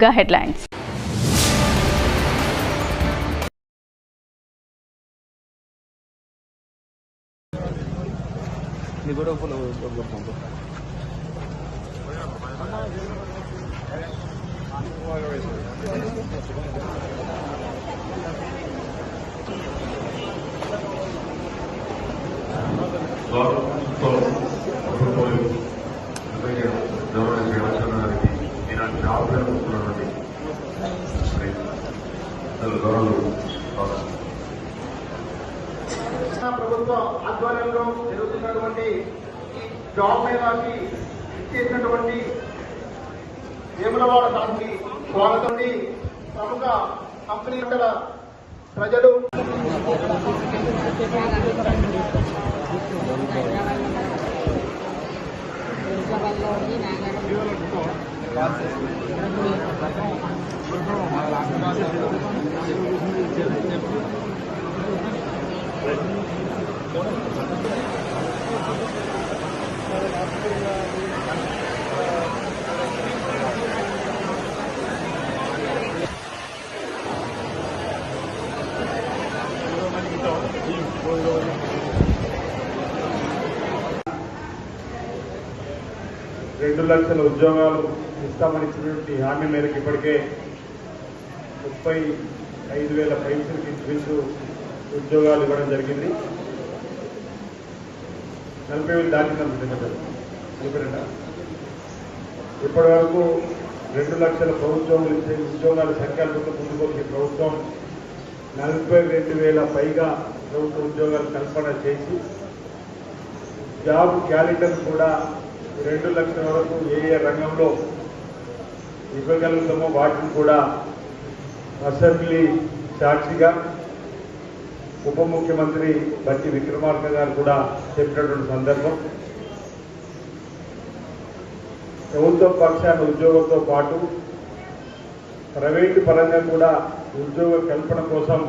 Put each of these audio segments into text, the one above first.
Headlines. ప్రభుత్వ ఆధ్వర్యంలో జరుగుతున్నటువంటి జాబ్ మేళాకి ఇచ్చేసినటువంటి వేములవాడ దానికి స్వాగతం. ప్రముఖ కంపెనీల ప్రజలు రెండు లక్షల ఉద్యోగాలు ఇస్తామని ఇచ్చినటువంటి హామీ మేరకు ఇప్పటికే 35,000 పైసలకి ఇంచుమించు ఉద్యోగాలు ఇవ్వడం జరిగింది. 40,000 దాటిందంటే ఇప్పటి వరకు 2 లక్షల ప్రభుత్వం ఇచ్చే ఉద్యోగాల సంఖ్యలతో ముందుకొచ్చి ప్రభుత్వం 42,000 పైగా ప్రభుత్వ ఉద్యోగాలు కల్పన చేసి జాబ్ క్యాలెండర్ కూడా 2 లక్షల వరకు ఏ రంగంలో ఇవ్వగలుగుతామో వాటిని కూడా అసెంబ్లీ సాక్షిగా ఉప ముఖ్యమంత్రి బట్టి విక్రమార్క గారు కూడా చెప్పినటువంటి సందర్భం. ప్రభుత్వ పక్షాన ఉద్యోగంతో పాటు ప్రైవేటు పరంగా కూడా ఉద్యోగ కల్పన కోసం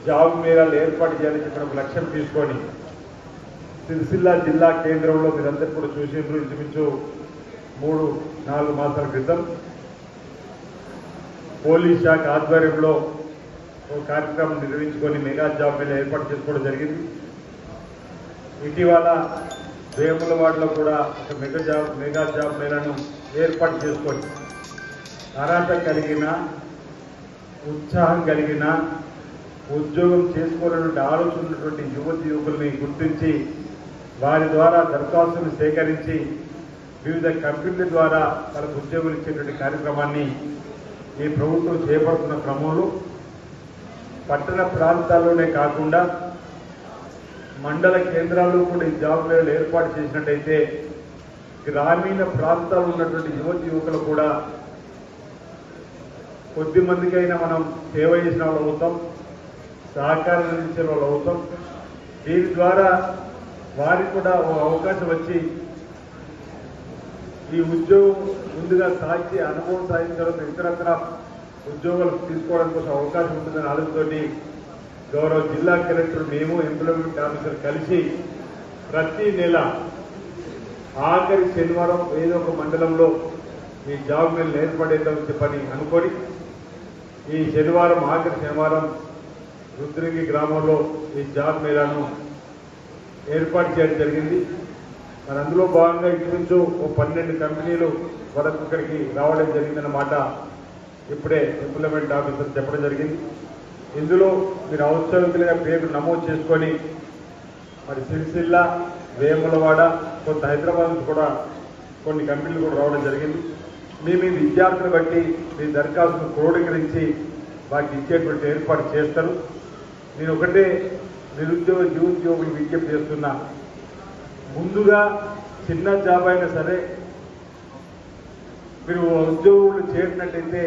జాబ్ మేళాలు ఏర్పాటు చేయాలని చెప్పిన లక్ష్యం తీసుకొని సిరిసిల్ల జిల్లా కేంద్రంలో మీరందరూ కూడా చూసినప్పుడు ఇంచుమించు 3-4 మాసాల క్రితం పోలీస్ శాఖ ఆధ్వర్యంలో ఒక కార్యక్రమం నిర్వహించుకొని మెగా జాబ్ మేళా ఏర్పాటు చేసుకోవడం జరిగింది. ఇటీవల వేములవాడలో కూడా ఒక మెగా జాబ్ మేళాను ఏర్పాటు చేసుకొని అర్హత కలిగిన ఉత్సాహం కలిగిన ఉద్యోగం చేసుకోవాలన్నటువంటి ఆలోచన ఉన్నటువంటి యువకుల్ని గుర్తించి వారి ద్వారా దరఖాస్తులు సేకరించి వివిధ కంపెనీల ద్వారా వాళ్ళకు ఉద్యోగులు ఇచ్చేటువంటి కార్యక్రమాన్ని ఈ ప్రభుత్వం చేపడుతున్న క్రమంలో పట్టణ ప్రాంతాల్లోనే కాకుండా మండల కేంద్రాల్లో కూడా ఈ జాబ్ మేళాలు ఏర్పాటు చేసినట్టయితే గ్రామీణ ప్రాంతాల్లో ఉన్నటువంటి యువకులు కూడా కొద్ది మందికైనా మనం సేవ చేసిన వాళ్ళు అవుతాం, సహకారం అందించిన వాళ్ళు అవుతాం. దీని ద్వారా వారికి కూడా ఒక అవకాశం వచ్చి ఈ ఉద్యోగం ముందుగా సాధించి అనుభవం సాధించడం ఇతరత్ర ఉద్యోగాలు తీసుకోవడం కోసం అవకాశం ఉంటుందని ఆలోచనతోటి గౌరవ జిల్లా కలెక్టర్ మేము ఎంప్లాయ్మెంట్ ఆఫీసర్ కలిసి ప్రతి నెల ఆఖరి శనివారం ఏదో ఒక మండలంలో ఈ జాబ్ మేళ ఏర్పడేద్దామని చెప్పని అనుకొని ఈ శనివారం ఆఖరి శనివారం రుద్రంగి గ్రామంలో ఈ జాబ్ మేళాను ఏర్పాటు చేయడం జరిగింది. మరి అందులో భాగంగా ఇంచుమించు 12 కంపెనీలు వరకు ఇక్కడికి రావడం జరిగిందన్నమాట ఇప్పుడే ఎంప్లాయ్మెంట్ ఆఫీసర్ చెప్పడం జరిగింది. ఇందులో మీరు ఔత్సాహికులుగా పేరు నమోదు చేసుకొని మరి సిరిసిల్ల, వేములవాడ, కొంత హైదరాబాద్ నుంచి కూడా కొన్ని కంపెనీలు కూడా రావడం జరిగింది. మీ విద్యార్థులు బట్టి మీ దరఖాస్తును క్రోడీకరించి వాటికి ఇచ్చేటువంటి ఏర్పాటు చేస్తారు. నేను ఒకటే నిరుద్యోగులు విజ్ఞప్తి చేస్తున్నా, ముందుగా చిన్న జాబ్ అయినా సరే మీరు ఉద్యోగులు చేరినట్టయితే